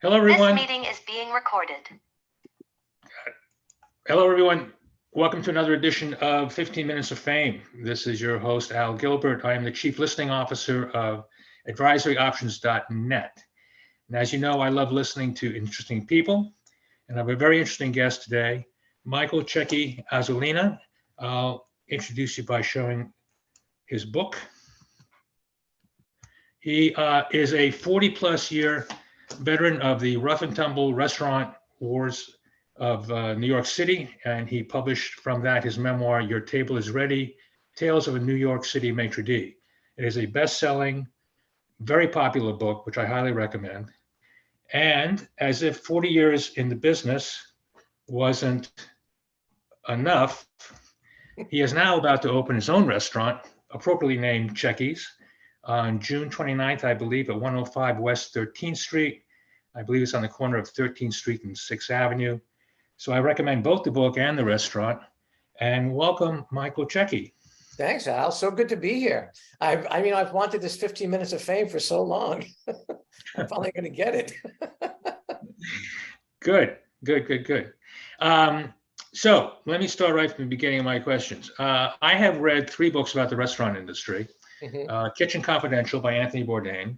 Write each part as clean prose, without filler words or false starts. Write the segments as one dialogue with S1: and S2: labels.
S1: Hello, everyone.
S2: This meeting is being recorded.
S1: Hello, everyone. Welcome to another edition of 15 Minutes of Fame. This is your host, Al Gilbert. I am the Chief Listening Officer of advisoryoptions.net. And as you know, I love listening to interesting people. And I have a very interesting guest today, Michael Ceechi Azzolina. I'll introduce you by showing his book. He is a 40-plus year veteran of the rough and tumble restaurant wars of New York City, and he published from that his memoir, Your Table is Ready, Tales of a New York City Maitre d'. It is a best-selling, very popular book, which I highly recommend. And as if 40 years in the business wasn't enough, he is now about to open his own restaurant, appropriately named Ceechi's, on June 29th, I believe, at 105 West 13th Street. I believe it's on the corner of 13th Street and 6th Avenue. So I recommend both the book and the restaurant. And welcome, Michael Ceechi.
S3: Thanks, Al. So good to be here. I've wanted this 15 minutes of fame for so long. I'm finally going to get it.
S1: Good. So let me start right from the beginning of my questions. I have read 3 books about the restaurant industry. Kitchen Confidential by Anthony Bourdain.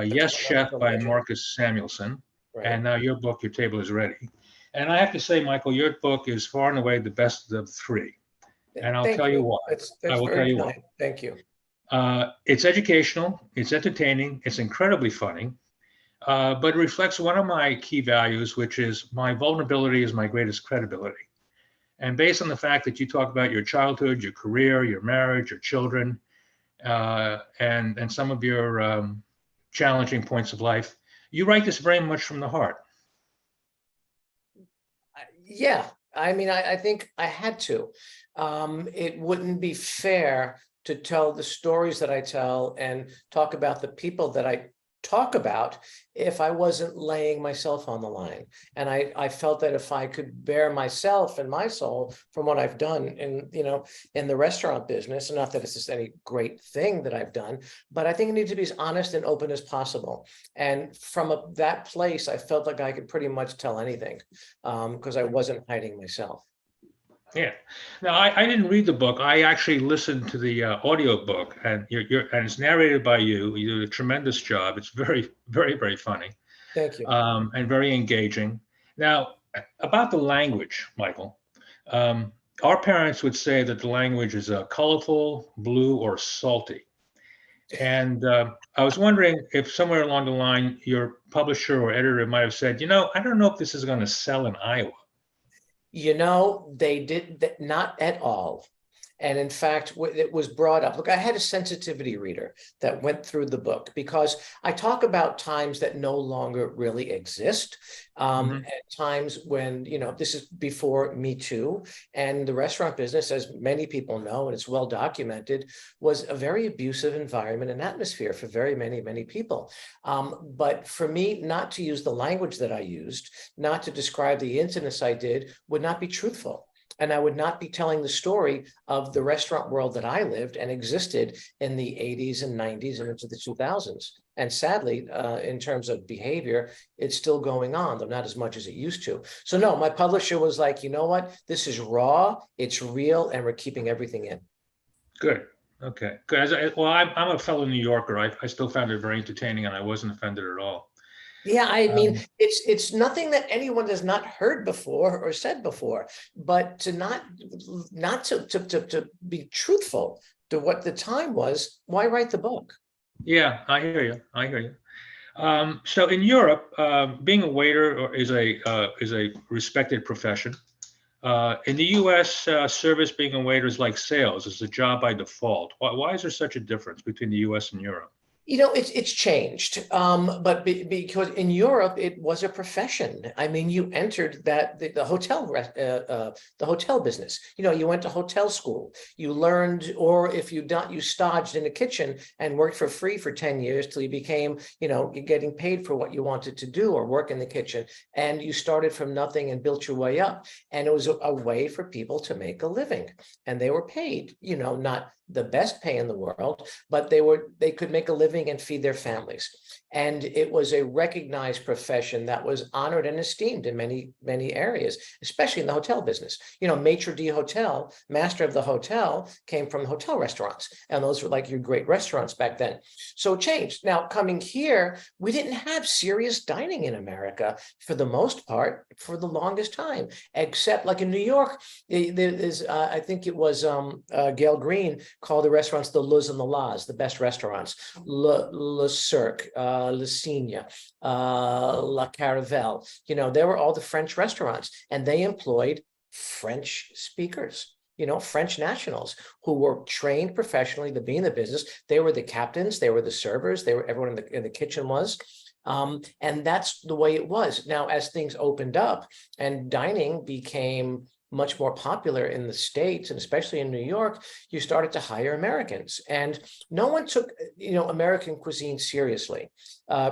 S1: Yes, Chef by Marcus Samuelsson. Right. And now your book, Your Table is Ready. And I have to say, Michael, your book is far and away the best of the 3. And I'll tell you why.
S3: I will tell you why. Thank you.
S1: It's educational, it's entertaining, it's incredibly funny, but it reflects one of my key values, which is my vulnerability is my greatest credibility. And based on the fact that you talk about your childhood, your career, your marriage, your children, and some of your challenging points of life, you write this very much from the heart.
S3: Yeah, I think I had to. It wouldn't be fair to tell the stories that I tell and talk about the people that I talk about if I wasn't laying myself on the line. And I felt that if I could bear myself and my soul from what I've done in the restaurant business, and not that it's just any great thing that I've done, but I think it needs to be as honest and open as possible. And from that place, I felt like I could pretty much tell anything because I wasn't hiding myself.
S1: Yeah. Now, I didn't read the book. I actually listened to the audio book, and and it's narrated by you. You do a tremendous job. It's very, very, very funny.
S3: Thank you.
S1: And very engaging. Now, about the language, Michael, our parents would say that the language is colorful, blue, or salty. And I was wondering if somewhere along the line, your publisher or editor might have said, I don't know if this is going to sell in Iowa.
S3: They did not at all. And in fact, it was brought up. Look, I had a sensitivity reader that went through the book because I talk about times that no longer really exist. At times when, this is before Me Too, and the restaurant business, as many people know, and it's well documented, was a very abusive environment and atmosphere for very many, many people. But for me, not to use the language that I used, not to describe the incidents I did, would not be truthful. And I would not be telling the story of the restaurant world that I lived and existed in the 80s and 90s and into the 2000s. And sadly, in terms of behavior, it's still going on, though not as much as it used to. So no, my publisher was like, you know what? This is raw, it's real, and we're keeping everything in.
S1: Good. Okay. Good. Well, I'm a fellow New Yorker. I still found it very entertaining, and I wasn't offended at all.
S3: Yeah, it's nothing that anyone has not heard before or said before, but to not to be truthful to what the time was, why write the book?
S1: Yeah, I hear you. So in Europe, being a waiter is a respected profession. In the U.S., service being a waiter is like sales. It's a job by default. Why is there such a difference between the U.S. and Europe?
S3: It's changed, but because in Europe it was a profession. You entered the hotel business. You went to hotel school. You learned, or if you not, you staged in the kitchen and worked for free for 10 years till you became, you're getting paid for what you wanted to do or work in the kitchen. And you started from nothing and built your way up. And it was a way for people to make a living, and they were paid. Not the best pay in the world, but they could make a living living and feed their families. And it was a recognized profession that was honored and esteemed in many, many areas, especially in the hotel business. You know, maitre d' hotel, master of the hotel, came from hotel restaurants. And those were like your great restaurants back then. So it changed. Now, coming here, we didn't have serious dining in America for the most part for the longest time, except like in New York, there's, I think it was Gail Green called the restaurants the Luz and the Las, the best restaurants. Le Cirque, Le Cygne, La Caravelle, you know, they were all the French restaurants, and they employed French speakers, you know, French nationals who were trained professionally to be in the business. They were the captains, they were the servers, they were everyone in the kitchen was. And that's the way it was. Now, as things opened up and dining became much more popular in the States, and especially in New York, you started to hire Americans. And no one took, you know, American cuisine seriously,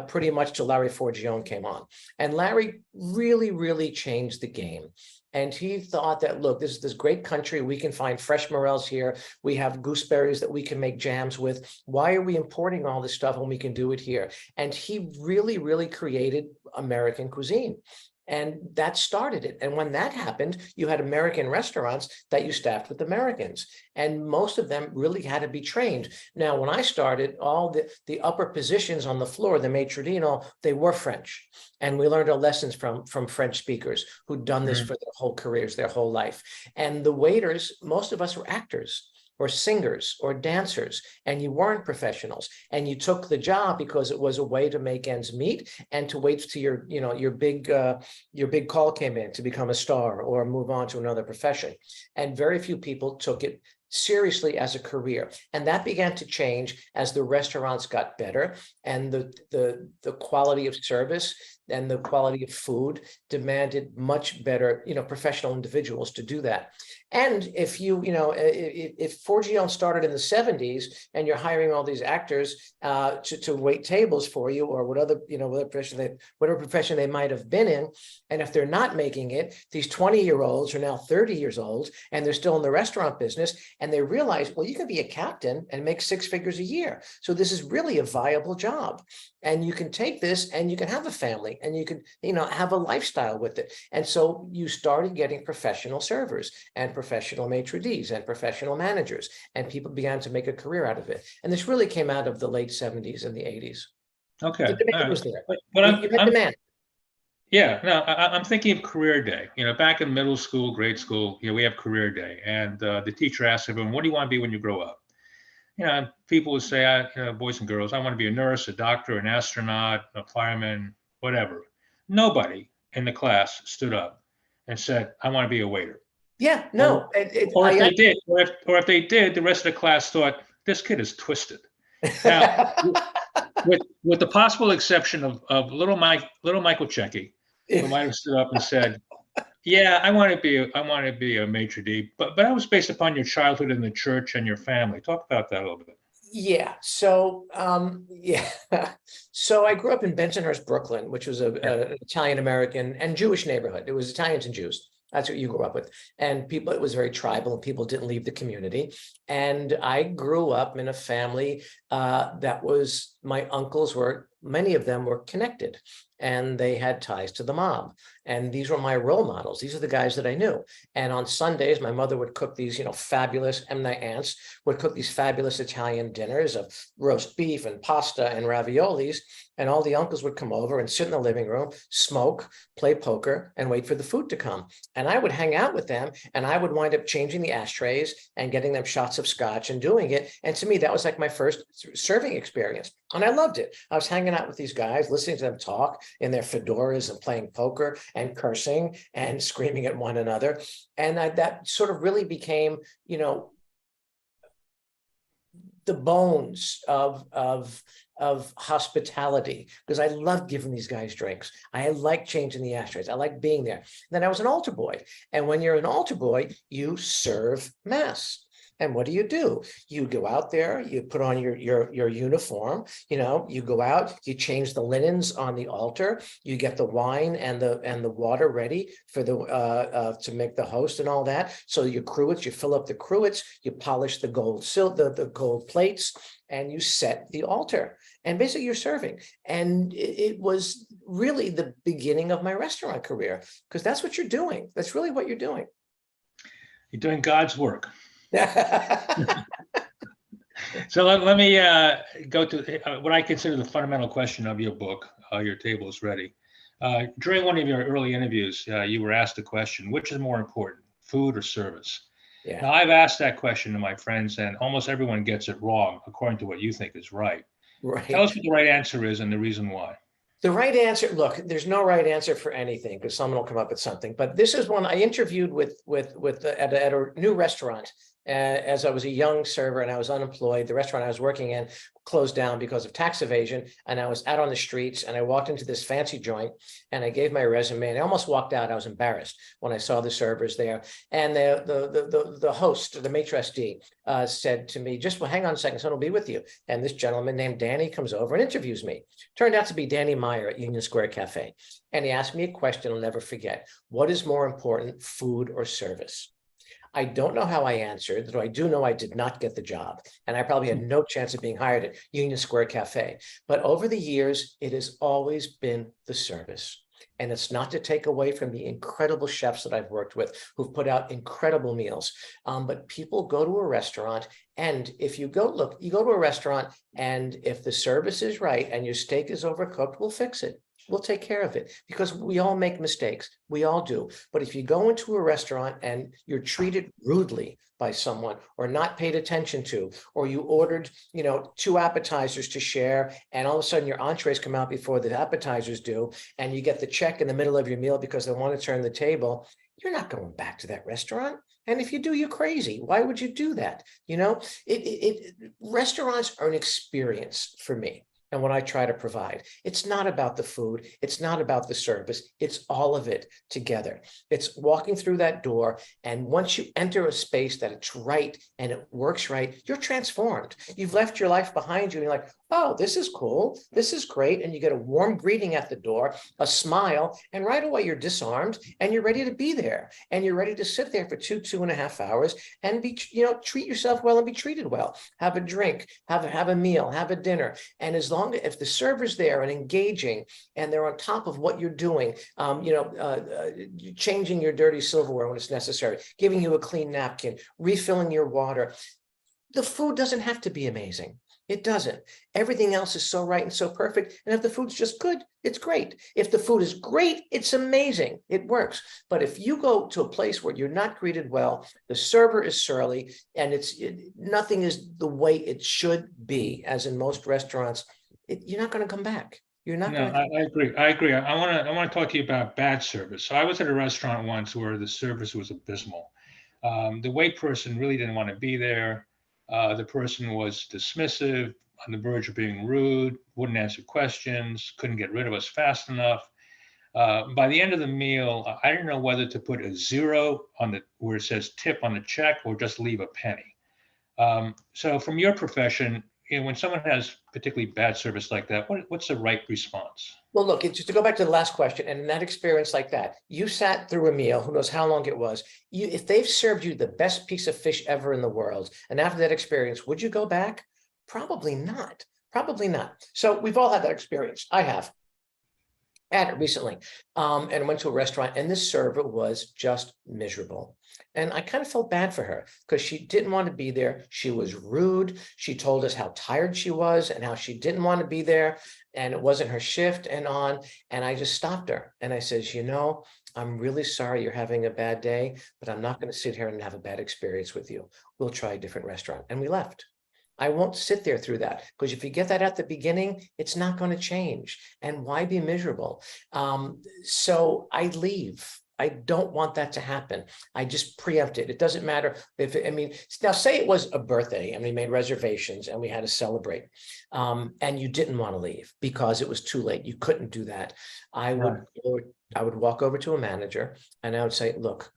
S3: pretty much till Larry Forgione came on. And Larry really, really changed the game. And he thought that, look, this is this great country. We can find fresh morels here. We have gooseberries that we can make jams with. Why are we importing all this stuff when we can do it here? And he really, really created American cuisine. And that started it. And when that happened, you had American restaurants that you staffed with Americans. And most of them really had to be trained. Now, when I started, all the upper positions on the floor, the maitre d' and all, they were French. And we learned our lessons from French speakers who'd done this for their whole careers, their whole life. And the waiters, most of us were actors or singers or dancers, and you weren't professionals, and you took the job because it was a way to make ends meet and to wait till your, you know, your big call came in to become a star or move on to another profession. And very few people took it seriously as a career. And that began to change as the restaurants got better and the quality of service and the quality of food demanded much better, you know, professional individuals to do that. And if if Forgione started in the 70s and you're hiring all these actors to wait tables for you, or whatever profession they might have been in, and if they're not making it, these 20-year-olds are now 30 years old and they're still in the restaurant business, and they realize, well, you can be a captain and make 6 figures a year. So this is really a viable job. And you can take this and you can have a family and you can, you know, have a lifestyle with it. And so you started getting professional servers and professional maitre d's and professional managers, and people began to make a career out of it. And this really came out of the late 70s and the 80s.
S1: Okay.
S3: The demand was there.
S1: But
S3: You had demand.
S1: Yeah, no, I'm thinking of career day. You know, back in middle school, grade school, you know, we have career day, and the teacher asks everyone, "What do you want to be when you grow up?" You know, people would say, you know, boys and girls, I want to be a nurse, a doctor, an astronaut, a fireman, whatever. Nobody in the class stood up and said, I want to be a waiter.
S3: Yeah, no.
S1: Or if they did, or if they did, the rest of the class thought, this kid is twisted. Now, with the possible exception of little Michael Ceechi, who might have stood up and said, yeah, I want to be a maitre d', but that was based upon your childhood in the church and your family. Talk about that a little bit.
S3: Yeah. So, so I grew up in Bensonhurst, Brooklyn, which was an Italian American and Jewish neighborhood. It was Italians and Jews. That's what you grew up with. And people, it was very tribal, and people didn't leave the community. And I grew up in a family that was, my uncles were, many of them were connected, and they had ties to the mob. And these were my role models. These are the guys that I knew. And on Sundays, my mother would cook these, you know, fabulous, and my aunts would cook these fabulous Italian dinners of roast beef and pasta and raviolis. And all the uncles would come over and sit in the living room, smoke, play poker, and wait for the food to come. And I would hang out with them, and I would wind up changing the ashtrays and getting them shots of scotch and doing it. And to me, that was like my first serving experience. And I loved it. I was hanging out with these guys, listening to them talk in their fedoras and playing poker and cursing and screaming at one another. And that sort of really became, you know, the bones of hospitality, because I loved giving these guys drinks. I liked changing the ashtrays. I liked being there. Then I was an altar boy. And when you're an altar boy, you serve mass. And what do? You go out there, you put on your uniform, you go out, you change the linens on the altar, you get the wine and the water ready for the to make the host and all that. So your cruets, you fill up the cruets, you polish the the gold plates, and you set the altar. And basically you're serving. And it was really the beginning of my restaurant career, because that's what you're doing. That's really what you're doing.
S1: You're doing God's work. So let me go to what I consider the fundamental question of your book, Your Table is Ready. During one of your early interviews, you were asked the question, which is more important, food or service?
S3: Yeah.
S1: Now, I've asked that question to my friends, and almost everyone gets it wrong, according to what you think is right.
S3: Right.
S1: Tell us what the right answer is and the reason why.
S3: The right answer, look, there's no right answer for anything, because someone will come up with something. But this is one I interviewed at a new restaurant as I was a young server and I was unemployed. The restaurant I was working in closed down because of tax evasion, and I was out on the streets, and I walked into this fancy joint and I gave my resume, and I almost walked out. I was embarrassed when I saw the servers there, and the host, the maitre d', said to me, just, well, hang on a second, someone will be with you. And this gentleman named Danny comes over and interviews me. Turned out to be Danny Meyer at Union Square Cafe, and he asked me a question I'll never forget. What is more important, food or service? I don't know how I answered, though I do know I did not get the job, and I probably had no chance of being hired at Union Square Cafe. But over the years, it has always been the service. And it's not to take away from the incredible chefs that I've worked with who've put out incredible meals. But people go to a restaurant, and if you go to a restaurant, and if the service is right and your steak is overcooked, we'll fix it. We'll take care of it, because we all make mistakes. We all do. But if you go into a restaurant and you're treated rudely by someone, or not paid attention to, or you ordered, 2 appetizers to share, and all of a sudden your entrees come out before the appetizers do, and you get the check in the middle of your meal because they want to turn the table, you're not going back to that restaurant. And if you do, you're crazy. Why would you do that? Restaurants are an experience for me. And what I try to provide. It's not about the food. It's not about the service. It's all of it together. It's walking through that door, and once you enter a space that it's right and it works right, you're transformed. You've left your life behind you, and you're like, oh, this is cool. This is great. And you get a warm greeting at the door, a smile, and right away you're disarmed and you're ready to be there. And you're ready to sit there for 2.5 hours and treat yourself well and be treated well. Have a drink, have a meal, have a dinner. And if the server's there and engaging, and they're on top of what you're doing, changing your dirty silverware when it's necessary, giving you a clean napkin, refilling your water, the food doesn't have to be amazing. It doesn't. Everything else is so right and so perfect. And if the food's just good, it's great. If the food is great, it's amazing. It works. But if you go to a place where you're not greeted well, the server is surly, and nothing is the way it should be, as in most restaurants, you're not going to come back. You're not.
S1: No, I agree. I want to talk to you about bad service. So I was at a restaurant once where the service was abysmal. The wait person really didn't want to be there. The person was dismissive, on the verge of being rude, wouldn't answer questions, couldn't get rid of us fast enough. By the end of the meal, I didn't know whether to put a 0 on where it says tip on the check, or just leave a penny. So from your profession, when someone has particularly bad service like that, what's the right response?
S3: Well, look, just to go back to the last question, and in that experience like that, you sat through a meal, who knows how long it was. If they've served you the best piece of fish ever in the world, and after that experience, would you go back? Probably not. Probably not. So we've all had that experience. I have. Had it recently, and went to a restaurant, and this server was just miserable. And I kind of felt bad for her, because she didn't want to be there. She was rude. She told us how tired she was and how she didn't want to be there, and it wasn't her shift and on. And I just stopped her and I says, I'm really sorry you're having a bad day, but I'm not going to sit here and have a bad experience with you. We'll try a different restaurant. And we left. I won't sit there through that, because if you get that at the beginning, it's not going to change. And why be miserable? So I leave. I don't want that to happen. I just preempt it. It doesn't matter now say it was a birthday and we made reservations and we had to celebrate, and you didn't want to leave because it was too late. You couldn't do that. I would walk over to a manager and I would say, look,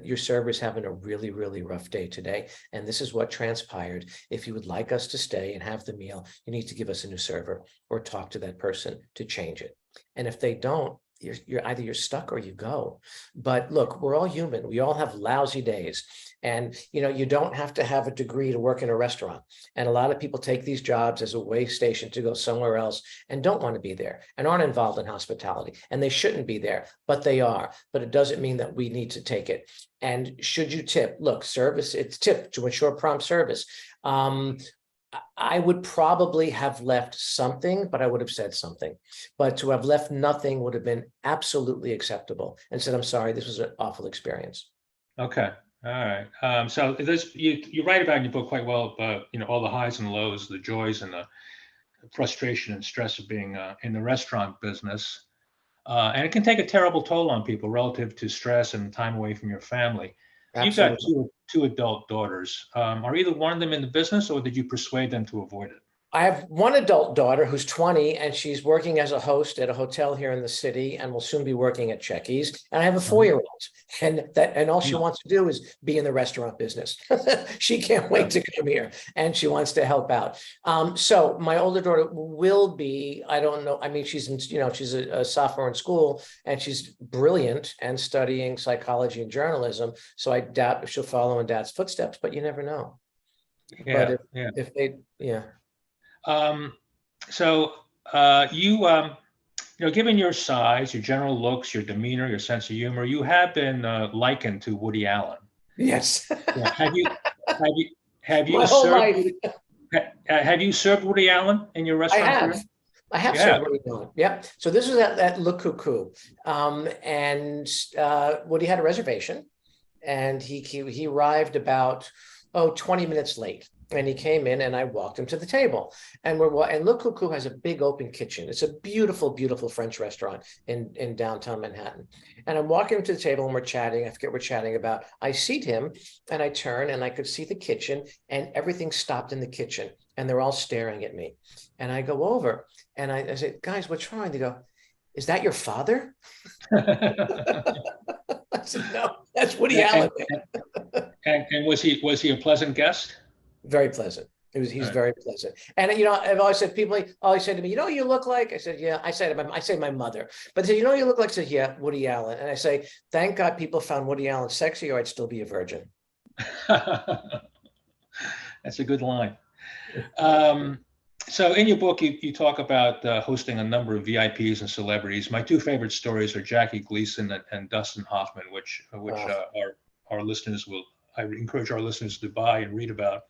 S3: Your server's having a really, really rough day today, and this is what transpired. If you would like us to stay and have the meal, you need to give us a new server or talk to that person to change it. And if they don't, you're either you're stuck or you go. But look, we're all human. We all have lousy days. And you don't have to have a degree to work in a restaurant. And a lot of people take these jobs as a way station to go somewhere else and don't want to be there and aren't involved in hospitality. And they shouldn't be there, but they are. But it doesn't mean that we need to take it. And should you tip? Look, service, it's tip to ensure prompt service. I would probably have left something, but I would have said something. But to have left nothing would have been absolutely acceptable and said, I'm sorry, this was an awful experience.
S1: Okay. All right. So this, you write about in your book quite well, all the highs and lows, the joys and the frustration and stress of being in the restaurant business. And it can take a terrible toll on people relative to stress and time away from your family. You've got
S3: Absolutely.
S1: two adult daughters. Are either one of them in the business, or did you persuade them to avoid it?
S3: I have one adult daughter who's 20, and she's working as a host at a hotel here in the city and will soon be working at Ceechi's. And I have a 4-year-old, and all she wants to do is be in the restaurant business. She can't wait to come here, and she wants to help out. So my older daughter will be, I don't know, I mean, she's a sophomore in school, and she's brilliant and studying psychology and journalism. So I doubt if she'll follow in Dad's footsteps, but you never know.
S1: Yeah,
S3: But if they, yeah.
S1: So given your size, your general looks, your demeanor, your sense of humor, you have been likened to Woody Allen.
S3: Yes.
S1: Yeah. Have you
S3: My whole
S1: served
S3: life.
S1: have you served Woody Allen in your
S3: I
S1: restaurant
S3: have.
S1: career?
S3: I have
S1: Yeah.
S3: served Woody Allen. Yep. So this was at Le Cuckoo. And Woody had a reservation, and he arrived about 20 minutes late. And he came in, and I walked him to the table. And Le Cuckoo has a big open kitchen. It's a beautiful, beautiful French restaurant in downtown Manhattan. And I'm walking him to the table, and we're chatting. I forget what we're chatting about. I seat him, and I turn, and I could see the kitchen, and everything stopped in the kitchen, and they're all staring at me. And I go over, and I say, guys, what's wrong? They go, is that your father? I said, no, that's Woody Allen.
S1: And was he a pleasant guest?
S3: Very pleasant. He's
S1: Right.
S3: very pleasant. And I've always said, people always say to me, you look like, I said, yeah, I say my mother, but they say, you look like, I said, yeah, Woody Allen. And I say, thank God people found Woody Allen sexy, or I'd still be a virgin.
S1: That's a good line. So in your book, you talk about hosting a number of VIPs and celebrities. My two favorite stories are Jackie Gleason and Dustin Hoffman, which our listeners I encourage our listeners to buy and read about.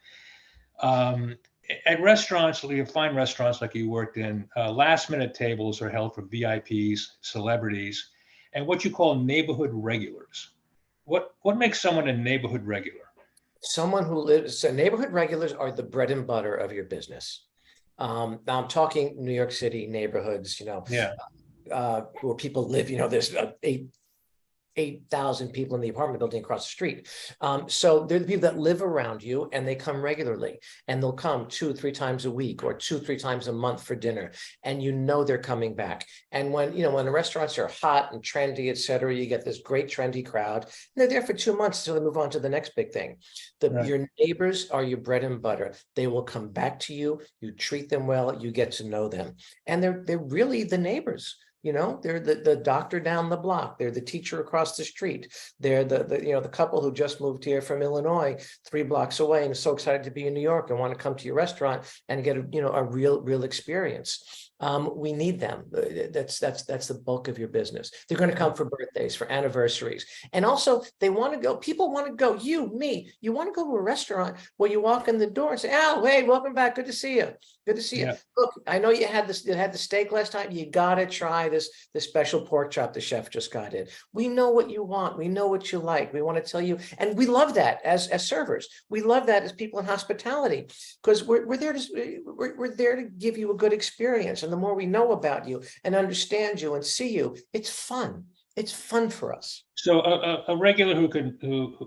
S1: At restaurants, fine restaurants like you worked in, last-minute tables are held for VIPs, celebrities, and what you call neighborhood regulars. What makes someone a neighborhood regular?
S3: Someone who lives, so neighborhood regulars are the bread and butter of your business. Now I'm talking New York City neighborhoods,
S1: Yeah.
S3: Where people live, there's 8,000 people in the apartment building across the street. So they're the people that live around you, and they come regularly, and they'll come 2-3 times a week or 2-3 times a month for dinner. And they're coming back. And when the restaurants are hot and trendy, et cetera, you get this great trendy crowd, and they're there for 2 months until they move on to the next big thing.
S1: Right.
S3: Your neighbors are your bread and butter. They will come back to you. You treat them well. You get to know them. And they're really the neighbors. They're the doctor down the block. They're the teacher across the street. They're the couple who just moved here from Illinois 3 blocks away and is so excited to be in New York and want to come to your restaurant and get a real experience. We need them. That's the bulk of your business. They're going to come for birthdays, for anniversaries. And also they want to go, people want to go, you want to go to a restaurant where you walk in the door and say, oh, hey, welcome back. Good to see you. Good to see you. Look, I know you had the steak last time. You got to try this special pork chop the chef just got in. We know what you want. We know what you like. We want to tell you. And we love that as servers. We love that as people in hospitality, because we're there to give you a good experience. And the more we know about you and understand you and see you, it's fun. It's fun for us.
S1: So a regular who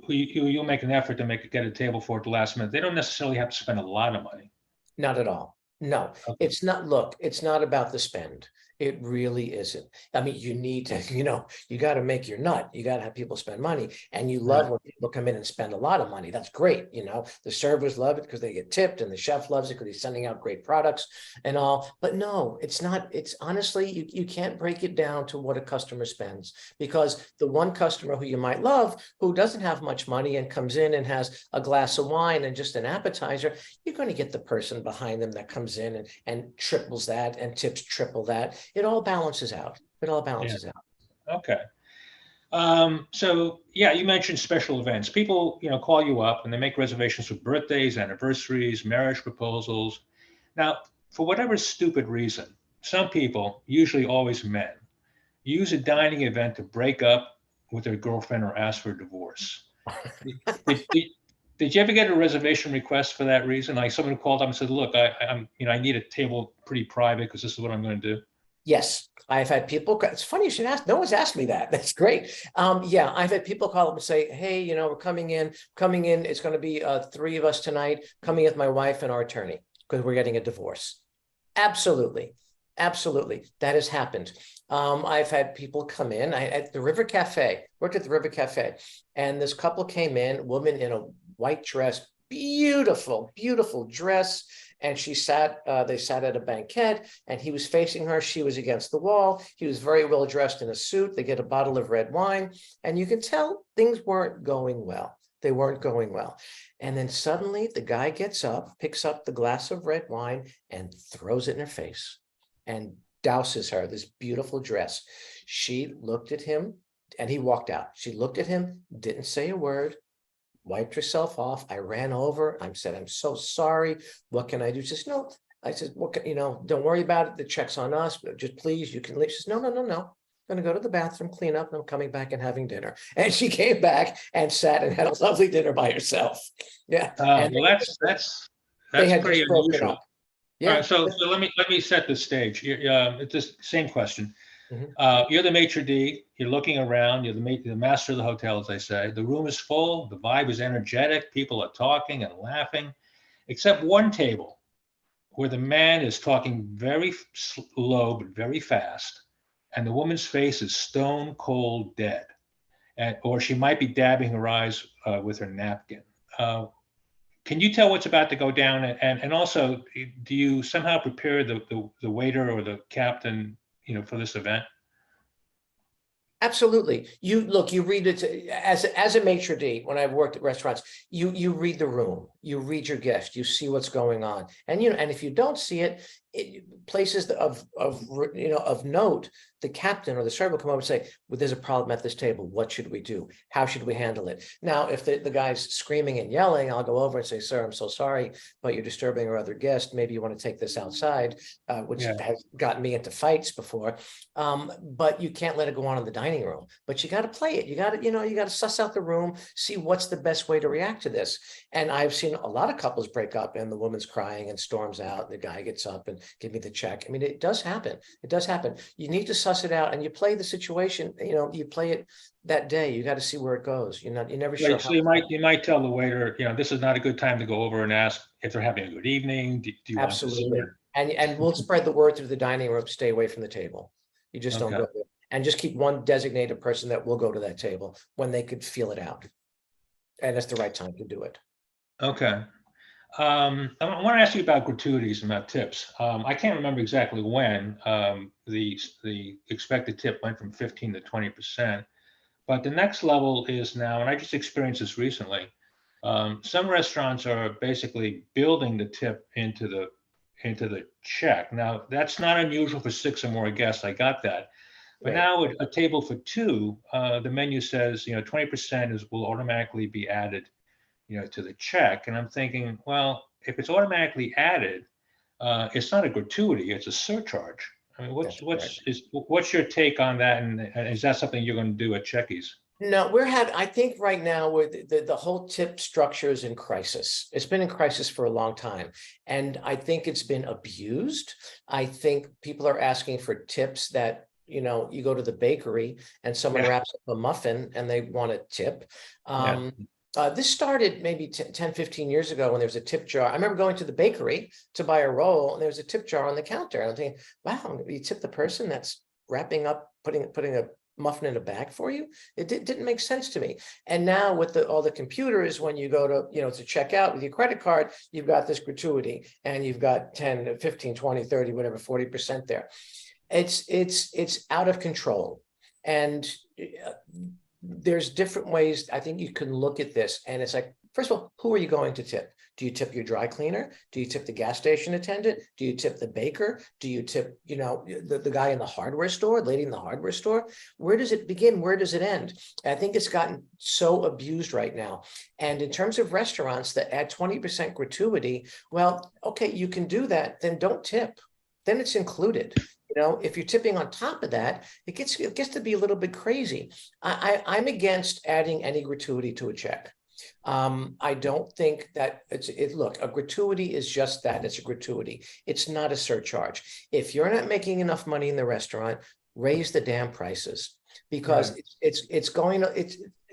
S1: you'll make an effort to get a table for at the last minute, they don't necessarily have to spend a lot of money.
S3: Not at all. No, it's not. Look, it's not about the spend. It really isn't. I mean, you need to, you got to make your nut. You got to have people spend money, and you love
S1: Right.
S3: when people come in and spend a lot of money. That's great. The servers love it because they get tipped, and the chef loves it because he's sending out great products and all. But no, it's not. It's honestly, you can't break it down to what a customer spends, because the one customer who you might love, who doesn't have much money and comes in and has a glass of wine and just an appetizer, you're going to get the person behind them that comes in and triples that and tips triple that. It all balances out. It all
S1: Yeah.
S3: balances out.
S1: Okay. So yeah, you mentioned special events. People, call you up and they make reservations for birthdays, anniversaries, marriage proposals. Now, for whatever stupid reason, some people, usually always men, use a dining event to break up with their girlfriend or ask for a divorce. Did, did, did you ever get a reservation request for that reason? Like someone called up and said, "Look, I need a table pretty private because this is what I'm going to do."
S3: Yes, I've had people. It's funny you should ask. No one's asked me that. That's great. Yeah, I've had people call up and say, "Hey, we're coming in. Coming in. It's going to be three of us tonight. Coming with my wife and our attorney because we're getting a divorce." Absolutely, absolutely, that has happened. I've had people come in. At the River Cafe. Worked at the River Cafe, and this couple came in. Woman in a white dress, beautiful, beautiful dress. And they sat at a banquet, and he was facing her. She was against the wall. He was very well dressed in a suit. They get a bottle of red wine, and you can tell things weren't going well. They weren't going well. And then suddenly the guy gets up, picks up the glass of red wine, and throws it in her face and douses her, this beautiful dress. She looked at him, and he walked out. She looked at him, didn't say a word, wiped herself off. I ran over. I said, "I'm so sorry. What can I do?" She says, "No." I said, don't worry about it. The check's on us. But just please, you can leave." She says, "No, no, no, no. I'm going to go to the bathroom, clean up, and I'm coming back and having dinner." And she came back and sat and had a lovely dinner by herself. Yeah. And
S1: Well,
S3: they
S1: that's
S3: had
S1: pretty
S3: just broken
S1: unusual.
S3: up.
S1: All right,
S3: Yeah.
S1: so let me set the stage. It's the same question.
S3: Mhm.
S1: You're the maitre d'. You're looking around. You're the master of the hotel, as they say. The room is full. The vibe is energetic. People are talking and laughing, except one table where the man is talking very low but very fast, and the woman's face is stone cold dead, or she might be dabbing her eyes with her napkin. Uh, can you tell what's about to go down? And also, do you somehow prepare the waiter or the captain, for this event?
S3: Absolutely. You read it as a maitre d', when I've worked at restaurants, you read the room, you read your guest, you see what's going on. And if you don't see it, places of note, the captain or the server will come over and say, "Well, there's a problem at this table. What should we do? How should we handle it?" Now, if the guy's screaming and yelling, I'll go over and say, "Sir, I'm so sorry, but you're disturbing our other guest. Maybe you want to take this outside," which
S1: Yeah.
S3: has gotten me into fights before. But you can't let it go on in the dining room. But you got to play it. You got to suss out the room, see what's the best way to react to this. And I've seen a lot of couples break up, and the woman's crying and storms out, and the guy gets up and give me the check. I mean, it does happen. It does happen. You need to suss it out, and you play the situation. You play it that day. You got to see where it goes. You're never sure
S1: Right.
S3: how.
S1: So you might tell the waiter, this is not a good time to go over and ask if they're having a good evening. Do you want
S3: Absolutely.
S1: dessert?
S3: And we'll spread the word through the dining room. Stay away from the table. You just don't
S1: Okay.
S3: go there. And just keep one designated person that will go to that table when they could feel it out. And it's the right time to do it.
S1: Okay. I want to ask you about gratuities and about tips. I can't remember exactly when the expected tip went from 15 to 20%, but the next level is now, and I just experienced this recently. Some restaurants are basically building the tip into the check. Now, that's not unusual for six or more guests. I got that. But
S3: Right.
S1: now a table for two, the menu says, 20% will automatically be added, to the check. And I'm thinking, well, if it's automatically added, it's not a gratuity, it's a surcharge. I mean,
S3: That's correct.
S1: what's your take on that? And is that something you're going to do at Checky's?
S3: No, I think right now with the whole tip structure is in crisis. It's been in crisis for a long time. And I think it's been abused. I think people are asking for tips that, you go to the bakery and someone
S1: Yeah,
S3: wraps up a muffin and they want a tip.
S1: yeah,
S3: This started maybe 10, 15 years ago when there was a tip jar. I remember going to the bakery to buy a roll and there was a tip jar on the counter. And I'm thinking, wow, you tip the person that's wrapping up, putting a muffin in a bag for you? It didn't make sense to me. And now with all the computers, when you go to check out with your credit card, you've got this gratuity and you've got 10, 15, 20, 30, whatever, 40% there. It's out of control. And there's different ways I think you can look at this. And it's like, first of all, who are you going to tip? Do you tip your dry cleaner? Do you tip the gas station attendant? Do you tip the baker? Do you tip, the guy in the hardware store, lady in the hardware store? Where does it begin? Where does it end? I think it's gotten so abused right now. And in terms of restaurants that add 20% gratuity, well, okay, you can do that. Then don't tip. Then it's included. If you're tipping on top of that, it gets to be a little bit crazy. I'm against adding any gratuity to a check. I don't think that look, a gratuity is just that. It's a gratuity. It's not a surcharge. If you're not making enough money in the restaurant, raise the damn prices, because right.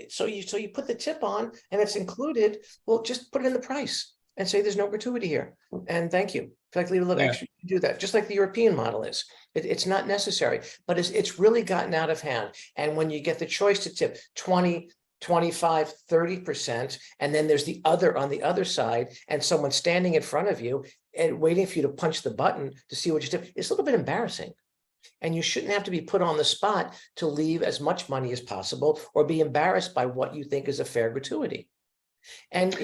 S3: So you put the tip on and it's included. Well, just put it in the price and say there's no gratuity here. And thank you. If I leave a little extra, you do that, just like the European model is. It's not necessary, but it's really gotten out of hand. And when you get the choice to tip 20, 25, 30%, and then there's the other on the other side, and someone standing in front of you and waiting for you to punch the button to see what you tip, it's a little bit embarrassing. And you shouldn't have to be put on the spot to leave as much money as possible or be embarrassed by what you think is a fair gratuity. And,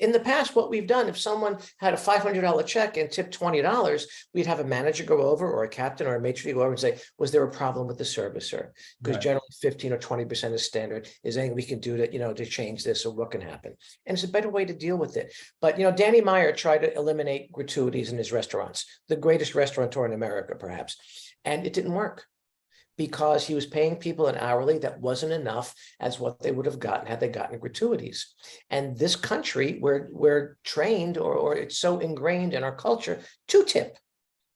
S3: in the past, what we've done, if someone had a $500 check and tipped $20, we'd have a manager go over, or a captain or a maitre d' go over and say, was there a problem with the servicer? Because generally 15 or 20% is standard. Is anything we can do to change this, or what can happen? And it's a better way to deal with it. But, Danny Meyer tried to eliminate gratuities in his restaurants, the greatest restaurateur in America, perhaps. And it didn't work, because he was paying people an hourly that wasn't enough as what they would have gotten had they gotten gratuities. And this country, we're trained, or it's so ingrained in our culture to tip.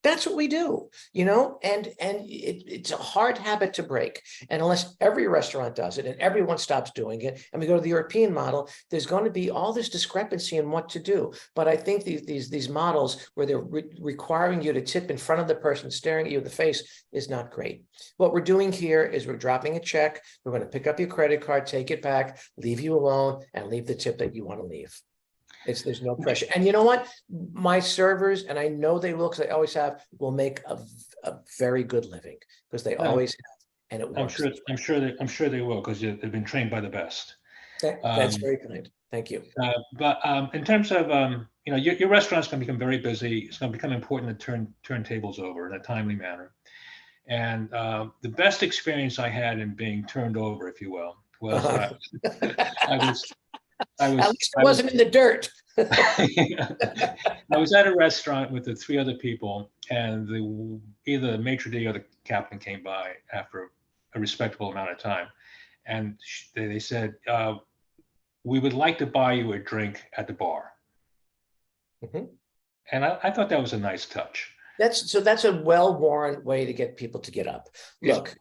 S3: That's what we do, and it's a hard habit to break. And unless every restaurant does it and everyone stops doing it, and we go to the European model, there's going to be all this discrepancy in what to do. But I think these models where they're requiring you to tip in front of the person staring at you in the face is not great. What we're doing here is we're dropping a check. We're going to pick up your credit card, take it back, leave you alone, and leave the tip that you want to leave. There's no pressure. And you know what? My servers, and I know they will, because they always have, will make a very good living, because they always have, and it works.
S1: I'm sure they will, because they've been trained by the best.
S3: That's very kind. Thank you.
S1: But in terms of your restaurant's going to become very busy. It's going to become important to turn tables over in a timely manner. And the best experience I had in being turned over, if you will, was
S3: at least it wasn't in the dirt.
S1: I was at a restaurant with the three other people, and either the maitre d' or the captain came by after a respectable amount of time, and they said, we would like to buy you a drink at the bar. Mm-hmm. And I thought that was a nice touch.
S3: That's a well-worn way to get people to get up. Look,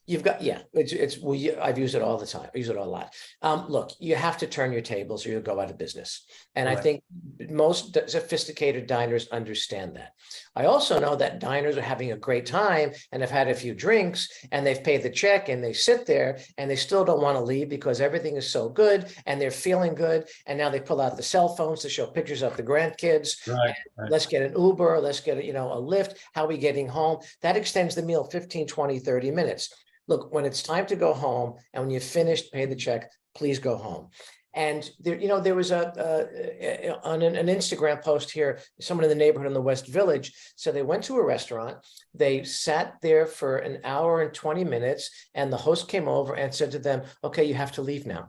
S3: you've got, I've used it all the time. I use it a lot. Look, you have to turn your tables or you'll go out of business. And right. I think most sophisticated diners understand that. I also know that diners are having a great time and have had a few drinks and they've paid the check and they sit there and they still don't want to leave because everything is so good and they're feeling good. And now they pull out the cell phones to show pictures of the grandkids. Right. Let's get an Uber, let's get a Lyft. How are we getting home? That extends the meal 15, 20, 30 minutes. Look, when it's time to go home and when you've finished, pay the check, please go home. And there was on an Instagram post here, someone in the neighborhood in the West Village. So they went to a restaurant, they sat there for an hour and 20 minutes, and the host came over and said to them, okay, you have to leave now.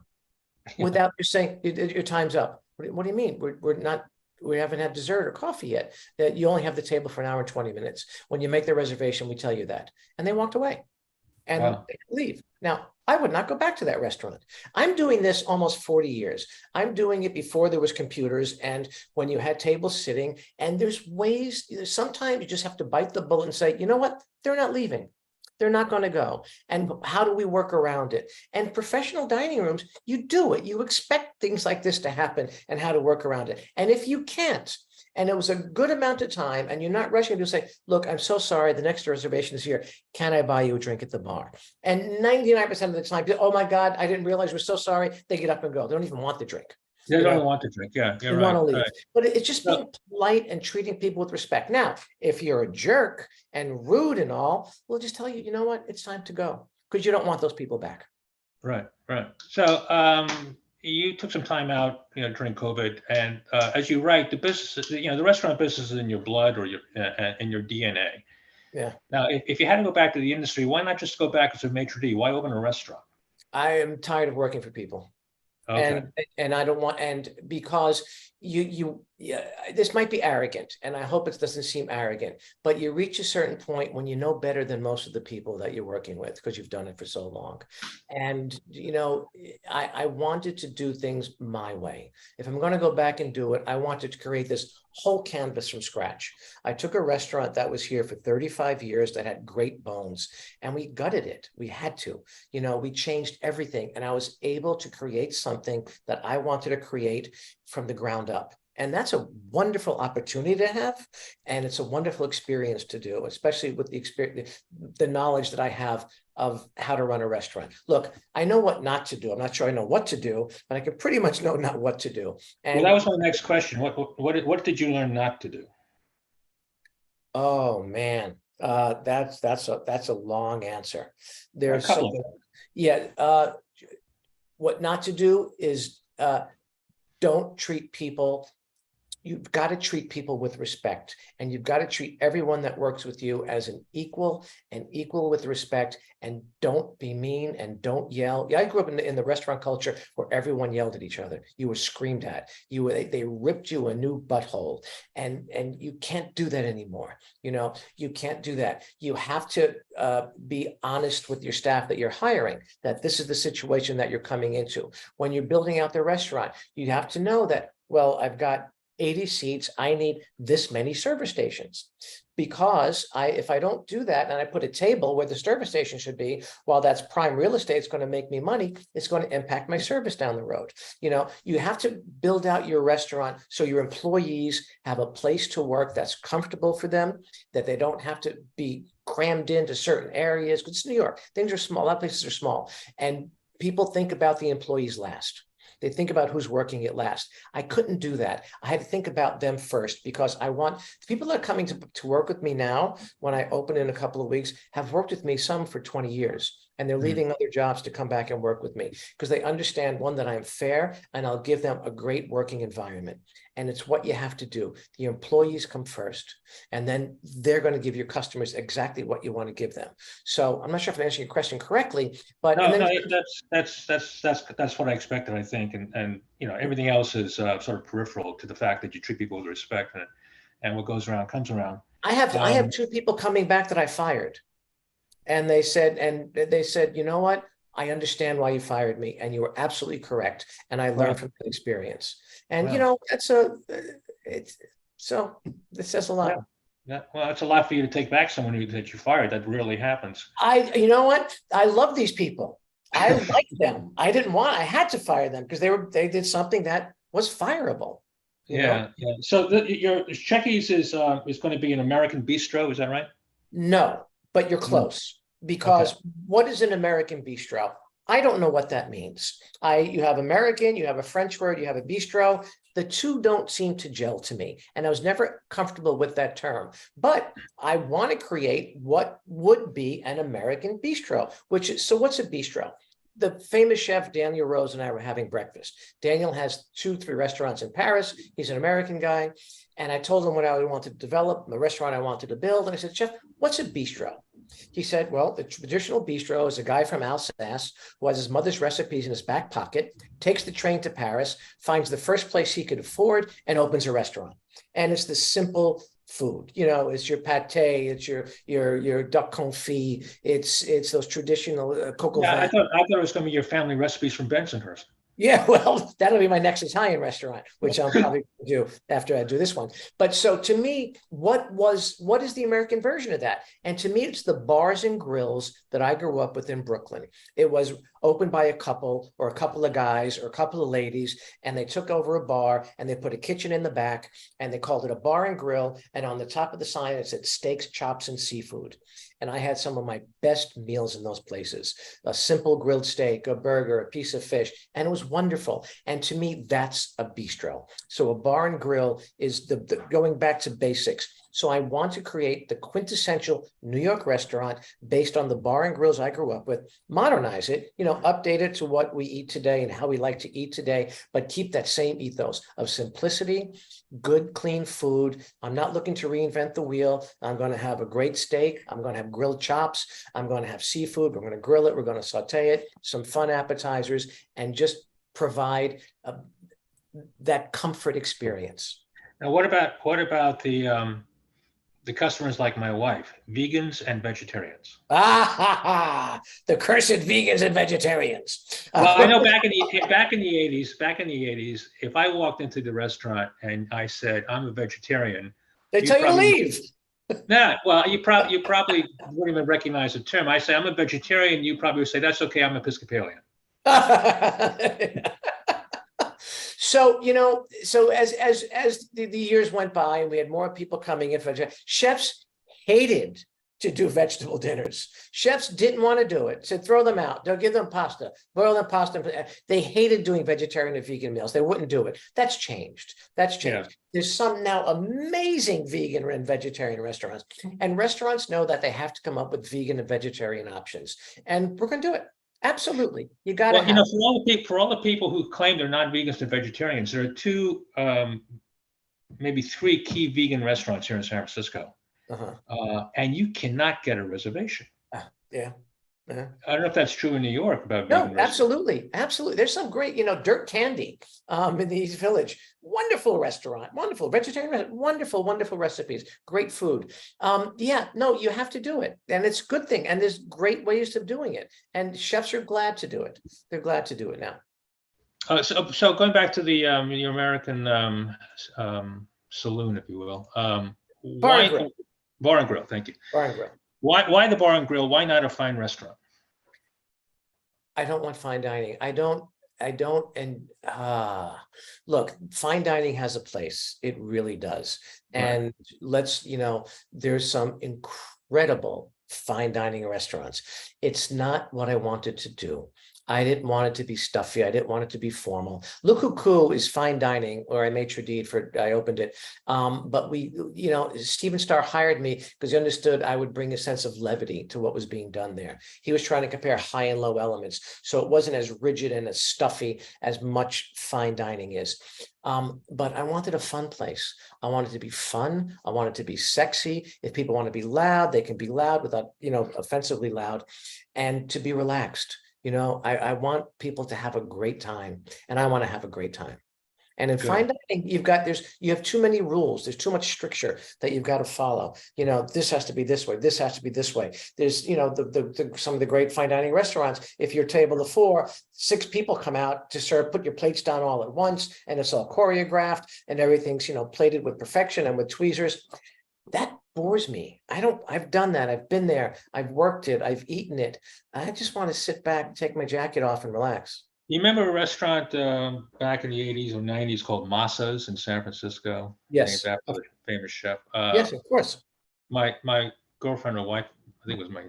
S3: Without just saying, your time's up. What do you mean? We haven't had dessert or coffee yet. That you only have the table for an hour and 20 minutes. When you make the reservation, we tell you that. And they walked away and they leave. Now, I would not go back to that restaurant. I'm doing this almost 40 years. I'm doing it before there was computers and when you had tables sitting, and there's ways, sometimes you just have to bite the bullet and say, you know what? They're not leaving. They're not going to go. And how do we work around it? And professional dining rooms, you do it. You expect things like this to happen and how to work around it. And if you can't, and it was a good amount of time, and you're not rushing to say, look, I'm so sorry, the next reservation is here. Can I buy you a drink at the bar? And 99% of the time, oh my God, I didn't realize, we're so sorry. They get up and go. They don't even want the drink.
S1: They don't want to drink. Yeah, you're
S3: They
S1: right.
S3: want to leave.
S1: Right.
S3: But it's just
S1: So-
S3: being polite and treating people with respect. Now, if you're a jerk and rude and all, we'll just tell you, you know what, it's time to go, because you don't want those people back.
S1: Right, right. So you took some time out, during COVID, and as you write, the business, the restaurant business is in your blood or in your DNA.
S3: Yeah.
S1: Now, if you had to go back to the industry, why not just go back as a maitre d'? Why open a restaurant?
S3: I am tired of working for people.
S1: Okay.
S3: And I don't want, and because this might be arrogant, and I hope it doesn't seem arrogant, but you reach a certain point when you know better than most of the people that you're working with, because you've done it for so long. And, I wanted to do things my way. If I'm going to go back and do it, I wanted to create this whole canvas from scratch. I took a restaurant that was here for 35 years that had great bones, and we gutted it. We had to, we changed everything, and I was able to create something that I wanted to create from the ground up. And that's a wonderful opportunity to have. And it's a wonderful experience to do, especially with the experience, the knowledge that I have of how to run a restaurant. Look, I know what not to do. I'm not sure I know what to do, but I can pretty much know not what to do. And
S1: well, that was my next question. What did you learn not to do?
S3: oh man, that's a long answer. There's
S1: A couple
S3: so, yeah. What not to do is don't treat people. You've got to treat people with respect, and you've got to treat everyone that works with you as an equal, and equal with respect, and don't be mean and don't yell. Yeah, I grew up in the restaurant culture where everyone yelled at each other. You were screamed at. They ripped you a new butthole, and you can't do that anymore. You can't do that. You have to be honest with your staff that you're hiring, that this is the situation that you're coming into. When you're building out the restaurant, you have to know that, well, I've got 80 seats, I need this many service stations. Because if I don't do that and I put a table where the service station should be, while that's prime real estate, it's going to make me money, it's going to impact my service down the road. You have to build out your restaurant so your employees have a place to work that's comfortable for them, that they don't have to be crammed into certain areas. Because it's New York, things are small, a lot of places are small, and people think about the employees last. They think about who's working it last. I couldn't do that. I had to think about them first, because I want the people that are coming to work with me now, when I open in a couple of weeks, have worked with me, some for 20 years. And they're leaving other jobs to come back and work with me, because they understand, one, that I'm fair and I'll give them a great working environment. And it's what you have to do. The employees come first, and then they're going to give your customers exactly what you want to give them. So I'm not sure if I'm answering your question correctly, but
S1: No, that's what I expected, I think, and everything else is sort of peripheral to the fact that you treat people with respect, and what goes around comes around.
S3: I have two people coming back that I fired. And they said, you know what? I understand why you fired me, and you were absolutely correct. And I learned from that experience. And this says a lot.
S1: Yeah. Well, it's a lot for you to take back someone that you fired. That rarely happens.
S3: You know what? I love these people. I like them. I had to fire them because they did something that was fireable.
S1: Yeah. So your Ceechi's is going to be an American bistro. Is that right?
S3: No, but you're close. Because what is an American bistro? I don't know what that means. You have American, you have a French word, you have a bistro. The two don't seem to gel to me. And I was never comfortable with that term. But I want to create what would be an American bistro, so what's a bistro? The famous chef Daniel Rose and I were having breakfast. Daniel has 2-3 restaurants in Paris. He's an American guy. And I told him what I wanted to develop, the restaurant I wanted to build. And I said, Chef, what's a bistro? He said, well, the traditional bistro is a guy from Alsace who has his mother's recipes in his back pocket, takes the train to Paris, finds the first place he could afford, and opens a restaurant. And it's the simple food. It's your pate, it's your duck confit, it's those traditional coq au vin.
S1: I thought it was going to be your family recipes from Bensonhurst.
S3: Yeah, well, that'll be my next Italian restaurant, which I'm probably going to do after I do this one. But so to me, what is the American version of that? And to me, it's the bars and grills that I grew up with in Brooklyn. It was opened by a couple or a couple of guys or a couple of ladies, and they took over a bar and they put a kitchen in the back and they called it a bar and grill. And on the top of the sign, it said steaks, chops, and seafood. And I had some of my best meals in those places, a simple grilled steak, a burger, a piece of fish, and it was wonderful. And to me, that's a bistro. So a bar and grill is the going back to basics. So I want to create the quintessential New York restaurant based on the bar and grills I grew up with, modernize it, update it to what we eat today and how we like to eat today, but keep that same ethos of simplicity, good, clean food. I'm not looking to reinvent the wheel. I'm going to have a great steak. I'm going to have grilled chops. I'm going to have seafood. We're going to grill it. We're going to saute it, some fun appetizers, and just provide that comfort experience.
S1: Now, what about the customers like my wife, vegans and vegetarians?
S3: The cursed vegans and vegetarians.
S1: Well, I know back in the 80s, if I walked into the restaurant and I said I'm a vegetarian,
S3: they tell you to leave.
S1: Nah, well, you probably wouldn't even recognize the term. I say I'm a vegetarian, you probably would say that's okay, I'm Episcopalian.
S3: So, so as the years went by and we had more people coming in for chefs hated to do vegetable dinners. Chefs didn't want to do it. Said throw them out. They'll give them pasta, boil them pasta. They hated doing vegetarian and vegan meals. They wouldn't do it. That's changed. Yeah. There's some now amazing vegan and vegetarian restaurants. And restaurants know that they have to come up with vegan and vegetarian options. And we're going to do it. Absolutely. You got to
S1: for all the people who claim they're not vegans and vegetarians, there are two, maybe three key vegan restaurants here in San Francisco. And you cannot get a reservation.
S3: Yeah.
S1: I don't know if that's true in New York about
S3: no, absolutely. There's some great, Dirt Candy in the East Village. Wonderful restaurant, wonderful vegetarian, wonderful recipes, great food. You have to do it, and it's a good thing. And there's great ways of doing it, and chefs are glad to do it. They're glad to do it now.
S1: So going back to the American saloon, if you will,
S3: Bar and grill.
S1: Bar and grill. Thank you.
S3: Bar and grill.
S1: Why the bar and grill? Why not a fine restaurant?
S3: I don't want fine dining. I don't. And look, fine dining has a place. It really does. Right. And there's some incredible fine dining restaurants. It's not what I wanted to do. I didn't want it to be stuffy. I didn't want it to be formal. Look Who Coo is fine dining, or I maitre d' I opened it. But Stephen Starr hired me because he understood I would bring a sense of levity to what was being done there. He was trying to compare high and low elements. So it wasn't as rigid and as stuffy as much fine dining is. But I wanted a fun place. I wanted to be fun. I wanted to be sexy. If people want to be loud, they can be loud without, offensively loud, and to be relaxed. I want people to have a great time, and I want to have a great time. And in fine dining, you have too many rules. There's too much stricture that you've got to follow. This has to be this way. This has to be this way. There's, some of the great fine dining restaurants. If you're table of 4, 6 people come out to serve, put your plates down all at once, and it's all choreographed, and everything's, plated with perfection and with tweezers. That bores me. I've done that. I've been there. I've worked it. I've eaten it. I just want to sit back, take my jacket off, and relax.
S1: You remember a restaurant back in the 80s or 90s called Massa's in San Francisco?
S3: Yes.
S1: Named after the famous chef.
S3: Yes, of course.
S1: My girlfriend or wife, I think it was my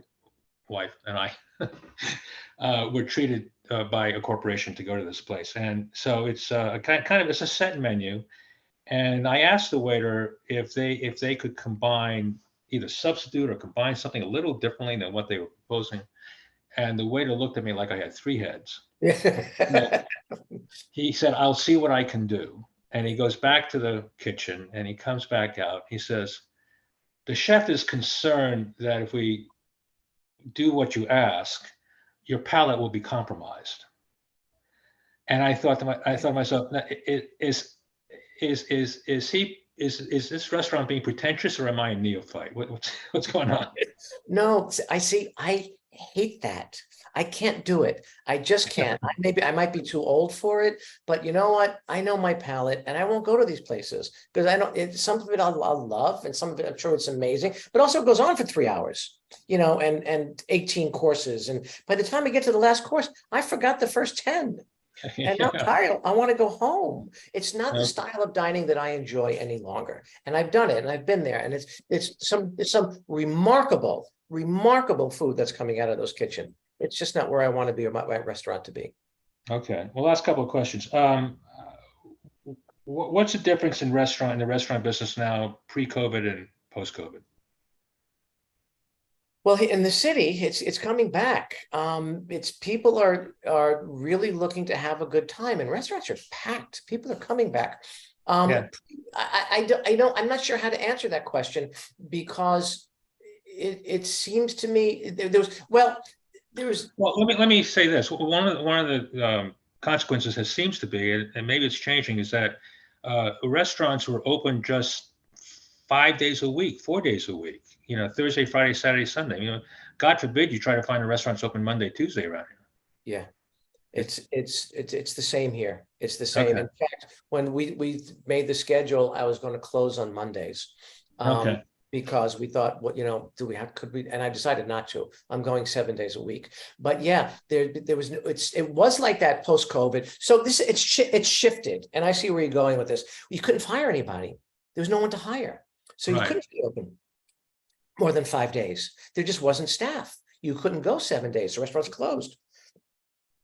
S1: wife, and I were treated by a corporation to go to this place. And so it's it's a set menu. And I asked the waiter if they could combine, either substitute or combine something a little differently than what they were proposing. And the waiter looked at me like I had 3 heads. He said, "I'll see what I can do." And he goes back to the kitchen and he comes back out. He says, "The chef is concerned that if we do what you ask, your palate will be compromised." And I thought to myself, is this restaurant being pretentious, or am I a neophyte? What's going on?
S3: No, I hate that. I can't do it. I just can't. I might be too old for it, but you know what? I know my palate, and I won't go to these places because I don't. Some of it I'll love, and some of it I'm sure it's amazing, but also it goes on for 3 hours, and 18 courses, and by the time I get to the last course, I forgot the first 10. And I'm tired. I want to go home. It's not the style of dining that I enjoy any longer. And I've done it, and I've been there, and it's some remarkable food that's coming out of those kitchens. It's just not where I want to be or my restaurant to be.
S1: Okay. Well, last couple of questions. What's the difference in the restaurant business now, pre-COVID and post-COVID?
S3: Well, in the city, it's coming back. It's people are really looking to have a good time, and restaurants are packed. People are coming back.
S1: Yeah.
S3: I'm not sure how to answer that question because it seems to me well,
S1: let me say this. One of the consequences that seems to be, and maybe it's changing, is that restaurants were open just 5 days a week, 4 days a week. Thursday, Friday, Saturday, Sunday. God forbid you try to find a restaurant open Monday, Tuesday around here.
S3: Yeah. It's the same here. It's the same.
S1: Okay.
S3: In fact, when we made the schedule, I was going to close on Mondays.
S1: Okay.
S3: Because we thought, could we, and I decided not to. I'm going 7 days a week. But yeah, there was it was like that post-COVID. So it's shifted. And I see where you're going with this. You couldn't fire anybody. There was no one to hire. So you couldn't be open more than 5 days. There just wasn't staff. You couldn't go 7 days. The restaurants closed.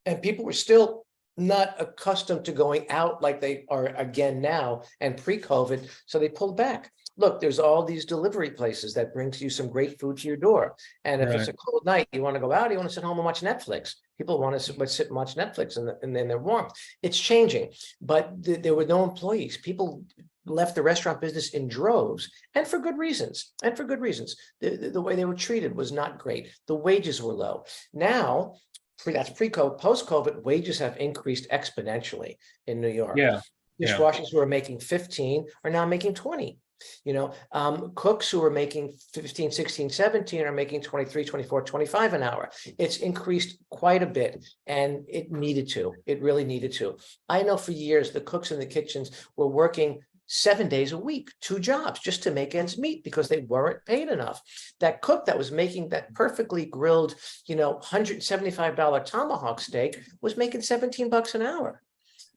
S3: And people were still not accustomed to going out like they are again now and pre-COVID. So they pulled back. Look, there's all these delivery places that brings you some great food to your door. And if it's a cold night, you want to go out, you want to sit home and watch Netflix. People want to sit and watch Netflix and then they're warm. It's changing, but there were no employees. People left the restaurant business in droves, and for good reasons. The way they were treated was not great. The wages were low. Now, that's pre-COVID. Post-COVID, wages have increased exponentially in New York.
S1: Yeah.
S3: Dishwashers who are making 15 are now making 20. Cooks who are making 15, 16, 17 are making 23, 24, 25 an hour. It's increased quite a bit, and it really needed to. I know for years the cooks in the kitchens were working 7 days a week, 2 jobs just to make ends meet because they weren't paid enough. That cook that was making that perfectly grilled, $175 tomahawk steak was making $17 an hour,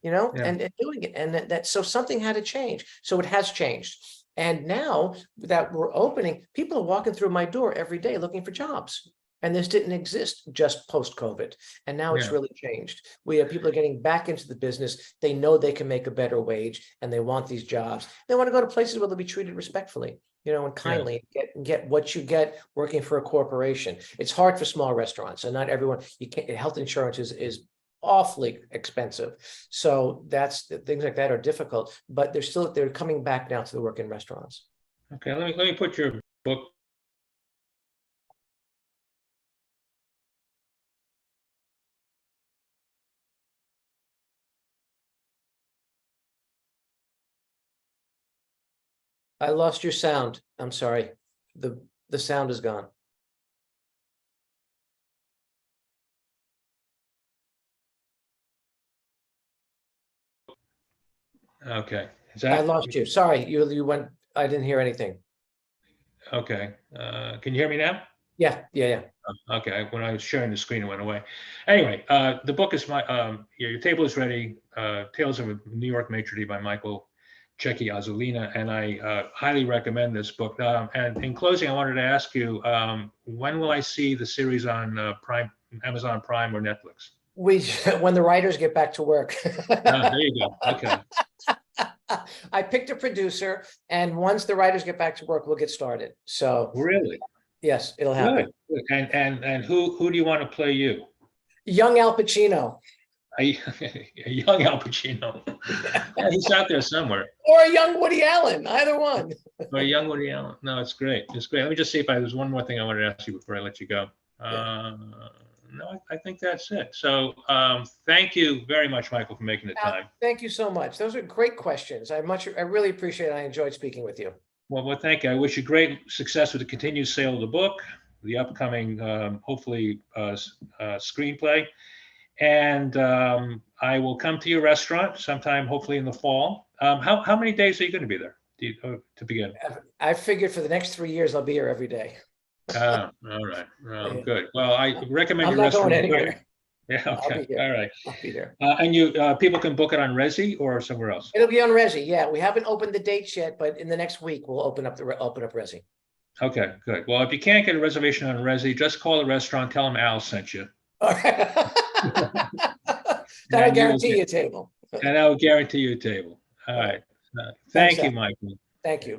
S3: and doing it. And so something had to change. So it has changed. And now that we're opening, people are walking through my door every day looking for jobs. And this didn't exist just post-COVID. And now it's really changed. People are getting back into the business. They know they can make a better wage and they want these jobs. They want to go to places where they'll be treated respectfully, and kindly, get what you get working for a corporation. It's hard for small restaurants, and not everyone, health insurance is awfully expensive. So things like that are difficult, but they're coming back now to the work in restaurants.
S1: Okay, let me put your book.
S3: I lost your sound. I'm sorry. The sound is gone.
S1: Okay.
S3: I lost you. Sorry, you went. I didn't hear anything.
S1: Okay. Can you hear me now?
S3: Yeah.
S1: Okay. When I was sharing the screen, it went away. Anyway, the book is Your Table is Ready, Tales of a New York Maitre d' by Michael Ceechi Azzolina, and I highly recommend this book. And in closing, I wanted to ask you, when will I see the series on Amazon Prime or Netflix?
S3: When the writers get back to work.
S1: There you go. Okay.
S3: I picked a producer, and once the writers get back to work, we'll get started. So
S1: really,
S3: yes, it'll happen.
S1: Good. And who do you want to play you?
S3: Young Al Pacino.
S1: A young Al Pacino. Yeah, he's out there somewhere.
S3: Or a young Woody Allen, either one.
S1: Or a young Woody Allen. No, it's great. It's great. Let me just see if there's one more thing I wanted to ask you before I let you go. No, I think that's it. So thank you very much, Michael, for making the time.
S3: Thank you so much. Those are great questions. I really appreciate it. I enjoyed speaking with you.
S1: Well, thank you. I wish you great success with the continued sale of the book. the upcoming, hopefully, screenplay. And I will come to your restaurant sometime, hopefully in the fall. How many days are you going to be there to begin?
S3: I figured for the next 3 years, I'll be here every day.
S1: All right.
S3: Yeah.
S1: Good. Well, I recommend
S3: I'm
S1: your
S3: not going
S1: restaurant.
S3: anywhere.
S1: Yeah,
S3: I'll be
S1: okay.
S3: here.
S1: All right.
S3: I'll be here.
S1: And people can book it on Resi or somewhere else?
S3: It'll be on Resi. Yeah, we haven't opened the dates yet, but in the next week we'll open up Resi.
S1: Okay, good. Well, if you can't get a reservation on Resi, just call the restaurant, tell them Al sent you.
S3: All right. That'll
S1: And you will
S3: guarantee you a table.
S1: and I'll guarantee you a table. All right.
S3: Thanks,
S1: Thank you,
S3: Al.
S1: Michael.
S3: Thank you.